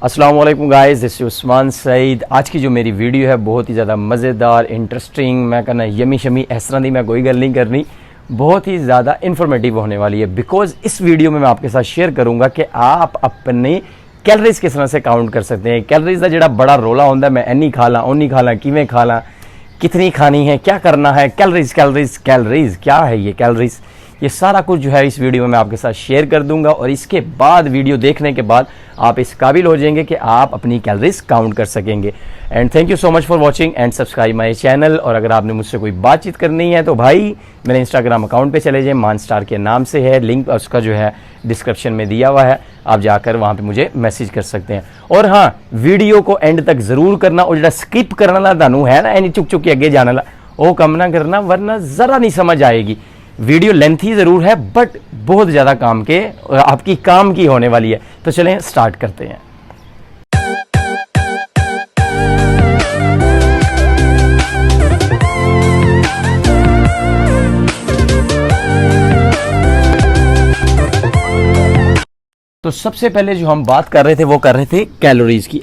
अस्सलाम वालेकुम guys, this is Usman Saeed. आज की जो मेरी वीडियो है बहुत ही ज़्यादा मज़ेदार, इंटरेस्टिंग, मैं कहना यमी शमी इस तरह की मैं कोई गल नहीं करनी, बहुत ही ज़्यादा इन्फॉर्मेटिव होने वाली है। बिकॉज इस वीडियो में मैं आपके साथ शेयर करूँगा कि आप अपनी कैलरीज किस तरह से काउंट कर सकते हैं। कैलरीज का जो बड़ा रोला होता है, मैं इन्नी खा ला, उन्नी खा ला, किवें खा ला, कितनी खानी है, क्या करना है, कैलरीज कैलरीज कैलरीज क्या है ये कैलरीज, ये सारा कुछ जो है इस वीडियो में मैं आपके साथ शेयर कर दूंगा। और इसके बाद वीडियो देखने के बाद आप इस काबिल हो जाएंगे कि आप अपनी कैलरीज काउंट कर सकेंगे। And thank you so much for watching and subscribe my channel. और अगर आपने मुझसे कोई बातचीत करनी है तो भाई मेरे इंस्टाग्राम अकाउंट पे चले जाए, मान स्टार के नाम से है, लिंक उसका जो है डिस्क्रिप्शन में दिया हुआ है, आप जाकर वहाँ पे मुझे मैसेज कर सकते हैं। और हाँ, वीडियो को एंड तक जरूर करना, और जो स्किप करने वाला थानू है ना, यानी चुक चुक के अगे जाने वाला, वो कम ना करना, वरना ज़रा नहीं समझ आएगी। वीडियो लेंथी ज़रूर है बट बहुत ज़्यादा काम के आपकी काम की होने वाली है। तो चलें स्टार्ट करते हैं। तो सबसे पहले जो हम बात कर रहे थे वो कर रहे थे कैलोरीज की।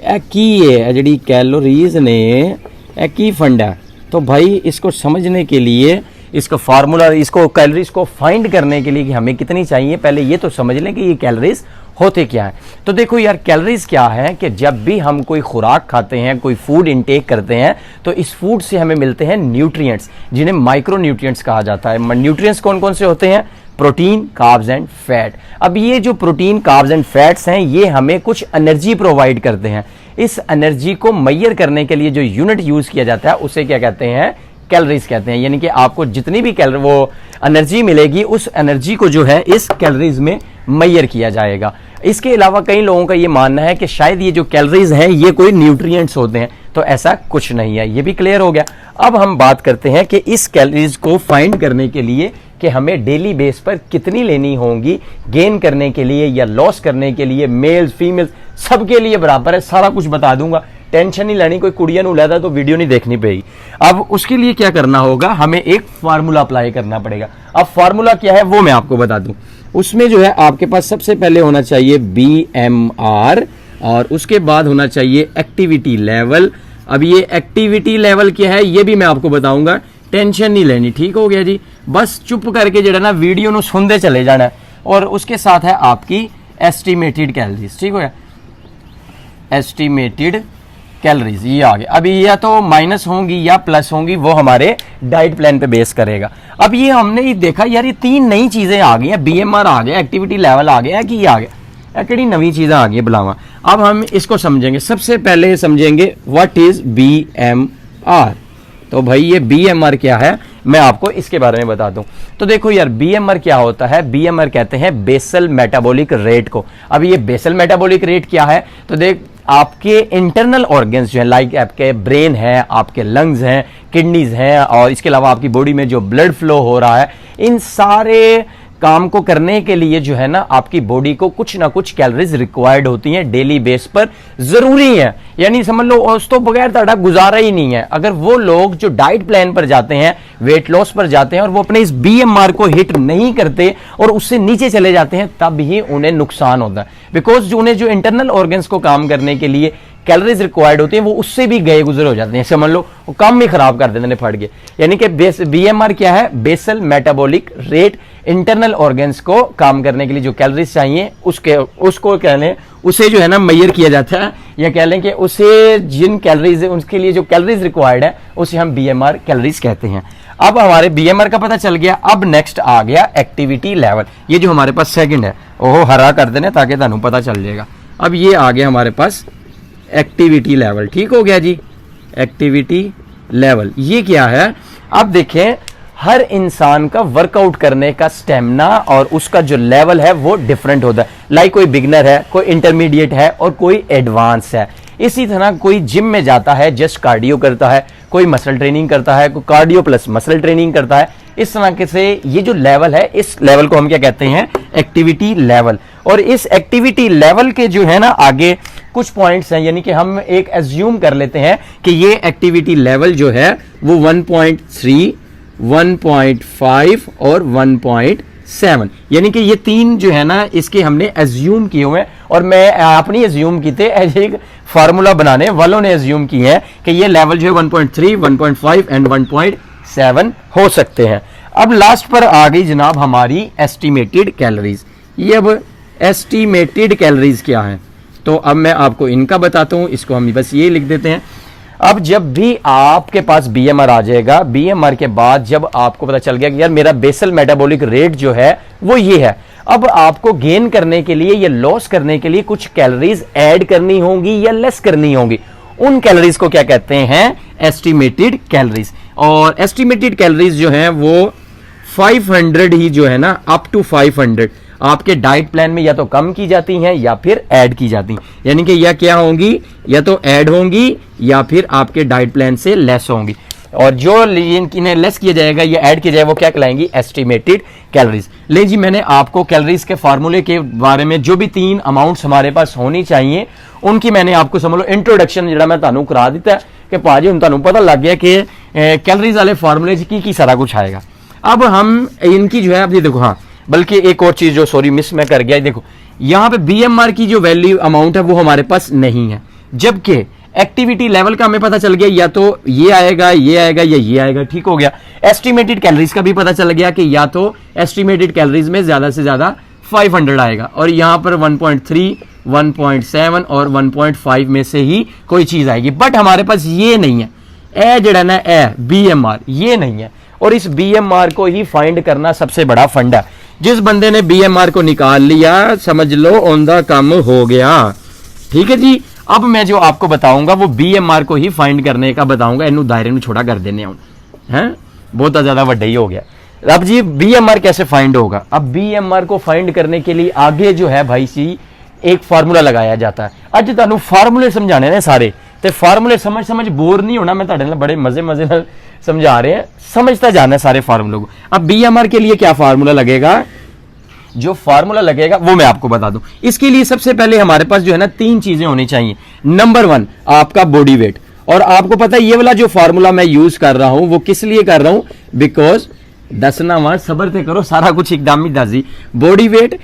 जी कैलोरीज ने की फंड है, तो भाई इसको समझने के लिए, इसका फार्मूला, इसको कैलोरीज को फाइंड करने के लिए कि हमें कितनी चाहिए, पहले ये तो समझ लें कि ये कैलोरीज होते क्या है। तो देखो यार, कैलोरीज क्या है कि जब भी हम कोई खुराक खाते हैं, कोई फूड इनटेक करते हैं, तो इस फूड से हमें मिलते हैं न्यूट्रिएंट्स, जिन्हें माइक्रो न्यूट्रिएंट्स कहा जाता है। न्यूट्रिएंट्स कौन कौन से होते हैं? Protein, carbs and fat. अब ये जो प्रोटीन, कार्ब्स एंड फैट्स हैं, ये हमें कुछ एनर्जी प्रोवाइड करते हैं। इस एनर्जी को मेजर करने के लिए जो यूनिट यूज किया जाता है उसे क्या कहते हैं? कैलोरीज कहते हैं। यानी कि आपको जितनी भी वो एनर्जी मिलेगी, उस एनर्जी को जो है इस कैलोरीज में मेजर किया जाएगा। इसके अलावा कई लोगों का ये मानना है कि शायद ये जो कैलोरीज हैं ये कोई न्यूट्रिएंट्स होते हैं, तो ऐसा कुछ नहीं है। ये भी क्लियर हो गया। अब हम बात करते हैं कि इस कैलोरीज को फाइंड करने के लिए कि हमें डेली बेस पर कितनी लेनी होंगी, गेन करने के लिए या लॉस करने के लिए, मेल्स फीमेल्स सबके लिए बराबर है। सारा कुछ बता दूंगा, टेंशन नहीं लेनी, कोई कुड़िया नहीं लेता तो वीडियो नहीं देखनी पड़ेगी। अब उसके लिए क्या करना होगा, हमें एक फार्मूला अप्लाई करना पड़ेगा। अब फार्मूला क्या है वो मैं आपको बता दूं। उसमें जो है आपके पास सबसे पहले होना चाहिए BMR, और उसके बाद होना चाहिए एक्टिविटी लेवल। अब ये एक्टिविटी लेवल क्या है ये भी मैं आपको बताऊंगा, टेंशन नहीं लेनी, ठीक हो गया जी। बस चुप करके जो है ना वीडियो ਨੂੰ सुनते चले जाना है। और उसके साथ है आपकी एस्टिमेटेड कैलोरीज, ठीक हो गया, एस्टिमेटेड कैलोरीज ये आ गया। अभी या तो माइनस होंगी या प्लस होंगी, वो हमारे डाइट प्लान पे बेस करेगा। अब ये हमने ये देखा यार, ये तीन नई चीजें आ गई हैं, BMR आ गया, एक्टिविटी लेवल आ गया, कि ये आ गया, कड़ी नवी चीजें आ गई बुलावा। अब हम इसको समझेंगे। सबसे पहले समझेंगे व्हाट इज BMR। तो भाई ये BMR क्या है मैं आपको इसके बारे में बता दूं। तो देखो यार, BMR क्या होता है? BMR कहते हैं बेसल मेटाबॉलिक रेट को। अब ये बेसल मेटाबॉलिक रेट क्या है? तो देख, आपके इंटरनल ऑर्गन्स जो है, लाइक आपके ब्रेन है, आपके लंग्स हैं, किडनीज हैं, और इसके अलावा आपकी बॉडी में जो ब्लड फ्लो हो रहा है, इन सारे काम को करने के लिए जो है ना आपकी बॉडी को कुछ ना कुछ कैलोरीज रिक्वायर्ड होती हैं, डेली बेस पर जरूरी है। यानी समझ लो उस तो बगैर ਤੁਹਾਡਾ गुजारा ही नहीं है। अगर वो लोग जो डाइट प्लान पर जाते हैं, वेट लॉस पर जाते हैं, और वो अपने इस BMR को हिट नहीं करते और उससे नीचे चले जाते हैं, तब ही उन्हें नुकसान होता है। बिकॉज जो उन्हें जो इंटरनल ऑर्गन्स को काम करने के लिए कैलोरीज रिक्वायर्ड होती हैं, वो उससे भी गए गुजर हो जाते हैं। समझ लो वो काम ही खराब कर देते हैं, फट गए। यानी कि BMR क्या है? Basal metabolic rate. Internal organs को काम करने के लिए जो कैलोरीज चाहिए उसको कह लें, उसे जो है ना मेजर किया जाता है, या कह लें कि उसे जिन कैलोरीज उनके लिए जो कैलोरीज रिक्वायर्ड है उसे हम BMR कैलोरीज कहते हैं। अब हमारे BMR का पता चल गया। अब नेक्स्ट आ गया एक्टिविटी लेवल। ये जो हमारे पास सेकंड है, ओहो हरा कर देना ताकि थानू पता चल जाएगा। अब ये आ गया हमारे पास एक्टिविटी लेवल, ठीक हो गया जी। एक्टिविटी लेवल ये क्या है? अब देखें, हर इंसान का वर्कआउट करने का स्टेमिना और उसका जो लेवल है वो डिफरेंट होता है। लाइक कोई बिगनर है, कोई इंटरमीडिएट है, और कोई एडवांस है। इसी तरह कोई जिम में जाता है, जस्ट कार्डियो करता है, कोई मसल ट्रेनिंग करता है, कोई कार्डियो प्लस मसल ट्रेनिंग करता है। इस तरह से ये जो लेवल है, इस लेवल को हम क्या कहते हैं? Activity level. और इस एक्टिविटी लेवल के जो है ना आगे कुछ पॉइंट्स हैं, यानी कि हम एक एज्यूम कर लेते हैं कि ये एक्टिविटी लेवल जो है वो 1.3, 1.5 और 1.6 7, यानी कि ये 3 जो है ना इसके हमने एज्यूम किए हुए हैं, और मैं अपनी एज्यूम की थे एज एक फार्मूला बनाने वालों ने एज्यूम की है कि ये लेवल जो है 1.3, 1.5 एंड 1.7 हो सकते हैं। अब लास्ट पर आ गई जनाब हमारी एस्टिमेटेड कैलोरीज। ये अब एस्टिमेटेड कैलोरीज क्या है, तो अब मैं आपको इनका बताता हूं, इसको हम बस ये लिख देते हैं। अब जब भी आपके पास बीएमआर आ जाएगा, बीएमआर के बाद जब आपको पता चल गया कि यार मेरा बेसल मेटाबॉलिक रेट जो है वो ये है, अब आपको गेन करने के लिए या लॉस करने के लिए कुछ कैलोरीज ऐड करनी होंगी या लेस करनी होंगी। उन कैलोरीज को क्या कहते हैं, एस्टिमेटेड कैलोरीज। और एस्टिमेटेड कैलोरीज जो है वो 500 ही जो है ना, अप टू 500 आपके डाइट प्लान में या तो कम की जाती हैं या फिर ऐड की जाती हैं, यानी कि या क्या होंगी, या तो ऐड होंगी या फिर आपके डाइट प्लान से लेस होंगी। और जो इन्हें लेस किया जाएगा या ऐड किया जाएगा वो क्या कहलाएंगी, एस्टिमेटेड कैलोरीज। ले जी, मैंने आपको कैलोरीज के फार्मूले के बारे में जो भी 3 अमाउंट्स हमारे पास होनी चाहिए उनकी मैंने आपको समझ लो इंट्रोडक्शन जो मैं तुहानू करा दिता है कि भाजी हुण तुहानू पता लग गया कि कैलोरीज वाले फार्मूले की सारा कुछ आएगा। अब हम इनकी जो है, अब ये देखो, हाँ बल्कि एक और चीज जो सॉरी मिस मैं कर गया, देखो यहां पे बीएमआर की जो वैल्यू अमाउंट है वो हमारे पास नहीं है, जबकि एक्टिविटी लेवल का हमें पता चल गया या तो ये आएगा, ये आएगा या ये आएगा, ठीक हो गया। एस्टिमेटेड कैलोरीज का भी पता चल गया कि या तो एस्टिमेटेड कैलोरीज में ज्यादा से ज्यादा 500 आएगा, और यहां पर 1.3, 1.7 और 1.5 में से ही कोई चीज आएगी। बट हमारे पास ये नहीं है, ए जड़ा ना ए बीएमआर ये नहीं है, और इस बीएमआर को ही फाइंड करना सबसे बड़ा फंड है। जिस बंदे ने बीएमआर को निकाल लिया समझ लो ओंदा काम हो गया, ठीक है जी। अब मैं जो आपको बताऊंगा वो बीएमआर को ही फाइंड करने का बताऊंगा, इनू दायरे में छोटा कर देने हैं, बहुत ज्यादा वड्डा ही हो गया। अब जी बीएमआर कैसे फाइंड होगा, अब बीएमआर को फाइंड करने के लिए आगे जो है भाई सी एक फार्मूला लगाया जाता है। अज तुहानू फार्मूले समझाने ने सारे, ते फार्मूले समझ बोर नहीं होना, मैं तुहाडे नाल बड़े मजे नाल समझा रहे हैं, समझता जाना है सारे फार्मूलों को। अब बीएमआर के लिए क्या फार्मूला लगेगा, जो फार्मूला लगेगा वो मैं आपको बता दूं। इसके लिए सबसे पहले हमारे पास जो है ना 3 चीजें होनी चाहिए। नंबर 1 आपका बॉडी वेट, और आपको पता है ये वाला जो फार्मूला मैं यूज कर रहा हूं वो किस लिए कर रहा हूं, बिकॉज दसना वहां सबर से करो, सारा कुछ एकदम ही दस दी। बॉडी वेट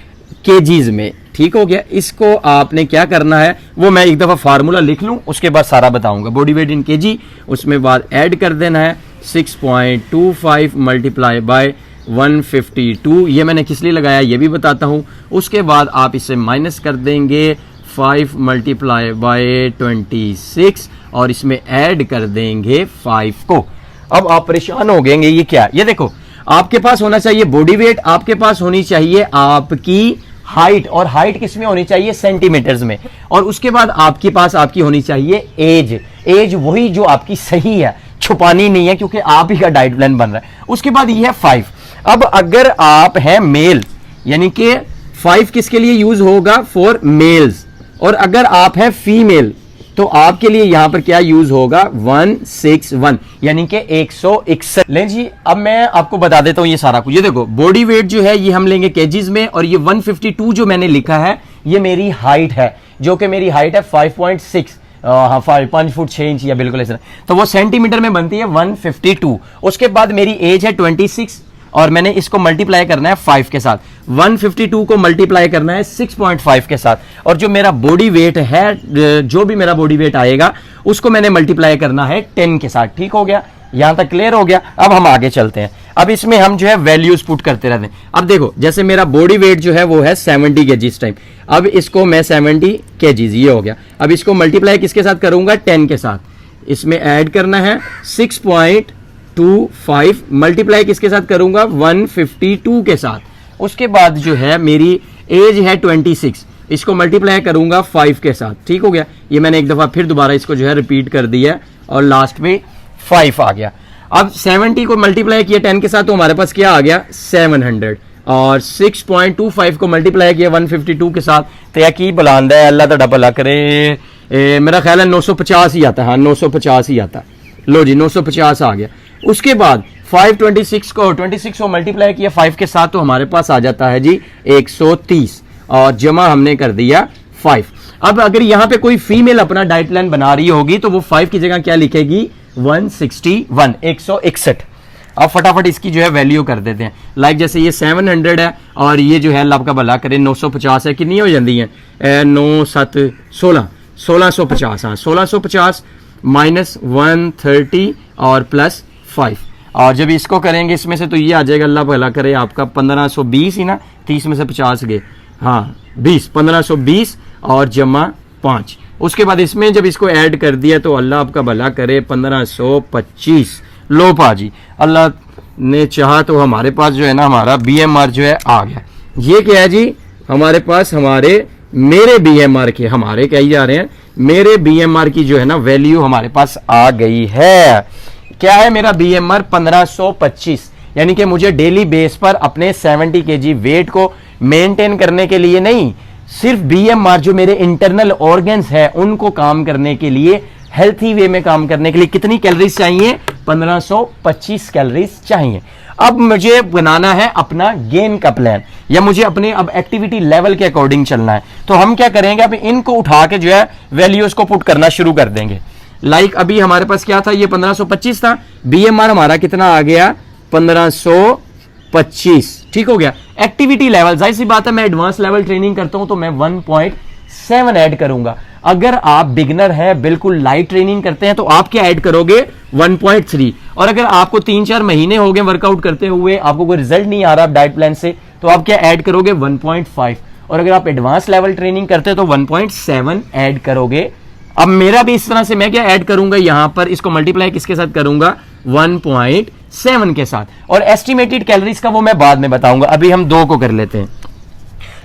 केजीज में, ठीक हो गया। इसको आपने क्या करना है वो मैं एक दफा फार्मूला लिख लूं, उसके बाद सारा बताऊंगा। बॉडी वेट इन केजी, उसमें बाद ऐड कर देना है 6.25 मल्टीप्लाई बाय 152, ये मैंने किस लिए लगाया ये भी बताता हूं। उसके बाद आप इससे माइनस कर देंगे 5 मल्टीप्लाई बाय 26 और इसमें ऐड कर देंगे 5 को। अब आप परेशान हो गएंगे ये क्या, ये देखो आपके पास होना चाहिए बॉडी वेट, आपके पास होनी चाहिए आपकी हाइट, और हाइट किस में होनी चाहिए, सेंटीमीटर्स में, और उसके बाद आपके पास आपकी होनी चाहिए एज। एज वही जो आपकी सही है, छुपानी नहीं है क्योंकि आप ही का डाइट प्लान बन रहा है। उसके बाद ये है 5। अब अगर आप हैं मेल यानी कि 5 किसके लिए यूज होगा, फॉर मेल्स, और अगर आप हैं फीमेल तो आपके लिए यहां पर क्या यूज होगा 161 यानी कि 161। ले जी अब मैं आपको बता देता हूं ये सारा कुछ। ये देखो बॉडी वेट जो है ये हम लेंगे केजीज में, और ये 152 जो मैंने लिखा है ये मेरी हाइट है, जो कि मेरी हाइट है 5.6 5 फुट 6 इंच या बिल्कुल ऐसा, तो वो सेंटीमीटर में बनती है 152। उसके बाद मेरी एज है 26 और मैंने इसको मल्टीप्लाई करना है 5 के साथ, 152 को मल्टीप्लाई करना है 6.5 के साथ, और जो मेरा बॉडी वेट है, जो भी मेरा बॉडी वेट आएगा उसको मैंने मल्टीप्लाई करना है 10 के साथ। ठीक हो गया, यहां तक क्लियर हो गया। अब हम आगे चलते हैं। अब इसमें हम जो है वैल्यूज पुट करते रहते हैं। अब देखो जैसे मेरा बॉडी वेट जो है वो है 70 kg इस टाइम, अब इसको मैं 70 kg ये हो गया। अब इसको मल्टीप्लाई किसके साथ करूंगा, 10 के साथ, इसमें ऐड करना है 6.25 मल्टीप्लाई किसके साथ करूंगा, 152 के साथ। उसके बाद जो है मेरी एज है 26, इसको मल्टीप्लाई करूंगा 5 के साथ। ठीक हो गया, ये मैंने एक दफा फिर दोबारा इसको जो है रिपीट कर दिया और लास्ट में 5 आ गया। अब 70 को मल्टीप्लाई किया 10 के साथ तो हमारे पास क्या आ गया 700, और 6.25 को मल्टीप्लाई किया 152 के साथ तो यह की बुलांदा है, अल्लाह तड़ा भला करे, मेरा ख्याल है 950 ही आता है। हाँ 950 ही आता है। लो जी 950 आ गया। उसके बाद 26 को मल्टीप्लाई किया 5 के साथ तो हमारे पास आ जाता है जी 130, और जमा हमने कर दिया 5। अब अगर यहां पे कोई फीमेल अपना डाइट प्लान बना रही होगी तो वो 5 की जगह क्या लिखेगी 161 161। अब फटाफट इसकी जो है वैल्यू कर देते हैं। लाइक जैसे ये 700 है और ये जो है अल्लाह आपका भला करे 950 है, कितनी हो जाती है 9 7 16 1650। हाँ 1650 माइनस 130 और प्लस 5, और जब इसको करेंगे इसमें से तो ये आ जाएगा अल्लाह भला करे आपका 1520 ही ना, 30 में से 50 गए, हाँ 20, 1520 और जमा 5। उसके बाद इसमें जब इसको ऐड कर दिया तो अल्लाह आपका भला करे 1525। लो पाजी अल्लाह ने चाहा तो हमारे पास जो है ना हमारा BMR जो है आ गया। ये क्या है जी, हमारे पास मेरे BMR के, हमारे क्या ही जा रहे हैं, मेरे BMR की जो है ना वैल्यू हमारे पास आ गई है। क्या है मेरा BMR 1525, यानी कि मुझे डेली बेस पर अपने 70 kg वेट को मेंटेन करने के लिए नहीं, सिर्फ BMR जो मेरे इंटरनल ऑर्गन्स है उनको काम करने के लिए, हेल्थी वे में काम करने के लिए कितनी कैलोरीज चाहिए, 1525 कैलोरीज चाहिए। अब मुझे बनाना है अपना गेन का प्लान, या मुझे अपने अब एक्टिविटी लेवल के अकॉर्डिंग चलना है। तो हम क्या करेंगे, अब इनको उठा के जो है वैल्यूज को पुट करना शुरू कर देंगे। लाइक अभी हमारे पास क्या था, ये 1525 था, BMR हमारा कितना आ गया 1525, ठीक हो गया। एक्टिविटी लेवल, जाहिर सी बात है मैं एडवांस लेवल ट्रेनिंग करता हूं तो मैं 1.7 ऐड करूंगा। अगर आप बिगनर हैं, बिल्कुल लाइट ट्रेनिंग करते हैं तो आप क्या ऐड करोगे 1.3, और अगर आपको 3-4 महीने हो गए वर्कआउट करते हुए, आपको कोई रिजल्ट नहीं आ रहा डाइट प्लान से, तो आप क्या ऐड करोगे 1.5, और अगर आप एडवांस लेवल ट्रेनिंग करते हैं तो 1.7 ऐड करोगे। अब मेरा भी इस तरह से मैं क्या ऐड करूंगा, यहां पर इसको मल्टीप्लाई किसके साथ करूंगा 1.7 के साथ, और एस्टिमेटेड कैलोरीज का वो मैं बाद में बताऊंगा। अभी हम 2 को कर लेते हैं।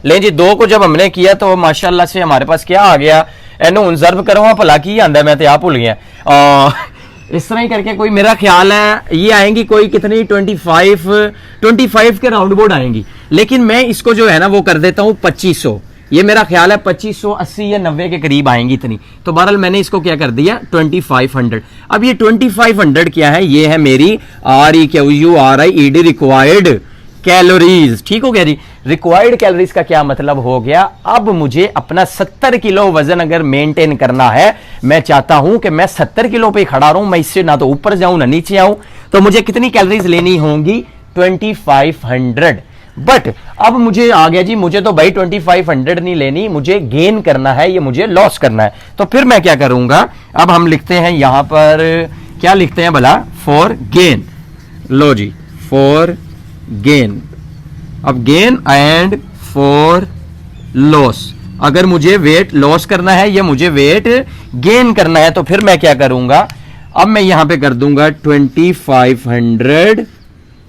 ले जी 2 को जब हमने किया तो माशाल्लाह से हमारे पास क्या आ गया, एनो ऑब्जर्व करो हाँ भला की आंदा, मैं तो आप भूल गया। इस तरह ही करके कोई मेरा ख्याल है ये आएंगी कोई कितनी 25 के राउंड बोर्ड आएंगी, लेकिन मैं इसको जो है ना वो कर देता हूं 2500। ये मेरा ख्याल है 2580 या 90 के करीब आएंगी इतनी। तो बहरहाल मैंने इसको क्या कर दिया 2500। अब ये 2500 क्या है, ये है मेरी REQUIRED रिक्वायर्ड कैलोरीज, ठीक हो गया जी। रिक्वायर्ड कैलोरीज का क्या मतलब हो गया, अब मुझे अपना 70 किलो वजन अगर मेंटेन करना है, मैं चाहता हूं कि मैं 70 किलो पे खड़ा रहूं, मैं इससे ना तो ऊपर जाऊं ना नीचे आऊं, तो मुझे कितनी कैलोरीज लेनी होंगी 2500। बट अब मुझे आ गया जी, मुझे तो भाई 2500 नहीं लेनी, मुझे गेन करना है, ये मुझे लॉस करना है। तो फिर मैं क्या करूंगा, अब हम लिखते हैं यहां पर क्या लिखते हैं भला, फॉर गेन। लो जी फॉर गेन, अब गेन एंड फॉर लॉस, अगर मुझे वेट लॉस करना है या मुझे वेट गेन करना है तो फिर मैं क्या करूंगा, अब मैं यहां पे कर दूंगा 2500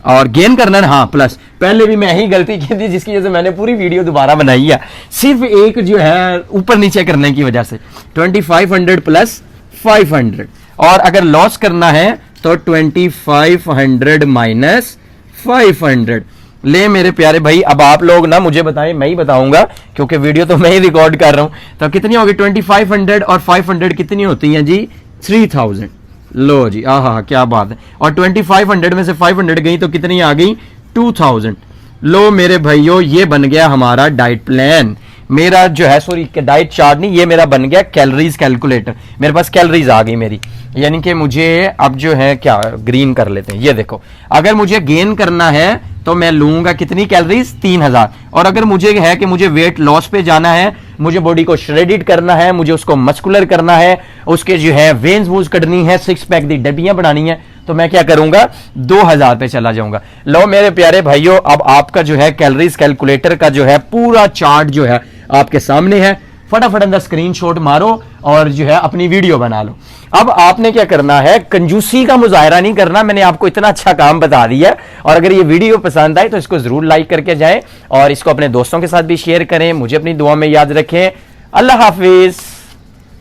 और गेन करना है, हाँ प्लस। पहले भी मैं ही गलती की थी जिसकी वजह से मैंने पूरी वीडियो दोबारा बनाई है, सिर्फ एक जो है ऊपर नीचे करने की वजह से। 2500 प्लस 500, और अगर लॉस करना है तो 2500 माइनस 500। ले मेरे प्यारे भाई, अब आप लोग ना मुझे बताएं, मैं ही बताऊंगा क्योंकि वीडियो तो मैं ही रिकॉर्ड कर रहा हूं। तो कितनी होगी 2500 और 500 कितनी होती हैं जी 3000। लो जी आहा क्या बात है, और 2500 में से 500 गई तो कितनी आ गई 2000। लो मेरे भाइयों, ये बन गया हमारा डाइट प्लान। मेरा जो है सॉरी डाइट चार्ट नहीं, ये मेरा बन गया कैलोरीज कैलकुलेटर। मेरे पास कैलोरीज आ गई मेरी, यानी कि मुझे अब जो है क्या ग्रीन कर लेते हैं। ये देखो, अगर मुझे गेन करना है तो मैं लूंगा कितनी कैलोरीज 3000, और अगर मुझे है कि मुझे वेट लॉस पे जाना है, मुझे बॉडी को श्रेडिड करना है, मुझे उसको मस्कुलर करना है, उसके जो है वेन्स वूज कटनी है, 6 पैक दी डब्बियां बनानी है, तो मैं क्या करूंगा 2000 पे चला जाऊंगा। लो मेरे प्यारे भाइयों, अब आपका जो है कैलोरीज कैलकुलेटर का जो है पूरा चार्ट जो है आपके सामने है। फटाफट अंदर स्क्रीनशॉट मारो और जो है अपनी वीडियो बना लो। अब आपने क्या करना है, कंजूसी का मुजाहरा नहीं करना, मैंने आपको इतना अच्छा काम बता दिया। और अगर ये वीडियो पसंद आए तो इसको जरूर लाइक करके जाएं और इसको अपने दोस्तों के साथ भी शेयर करें। मुझे अपनी दुआ में याद रखें। अल्लाह हाफिज।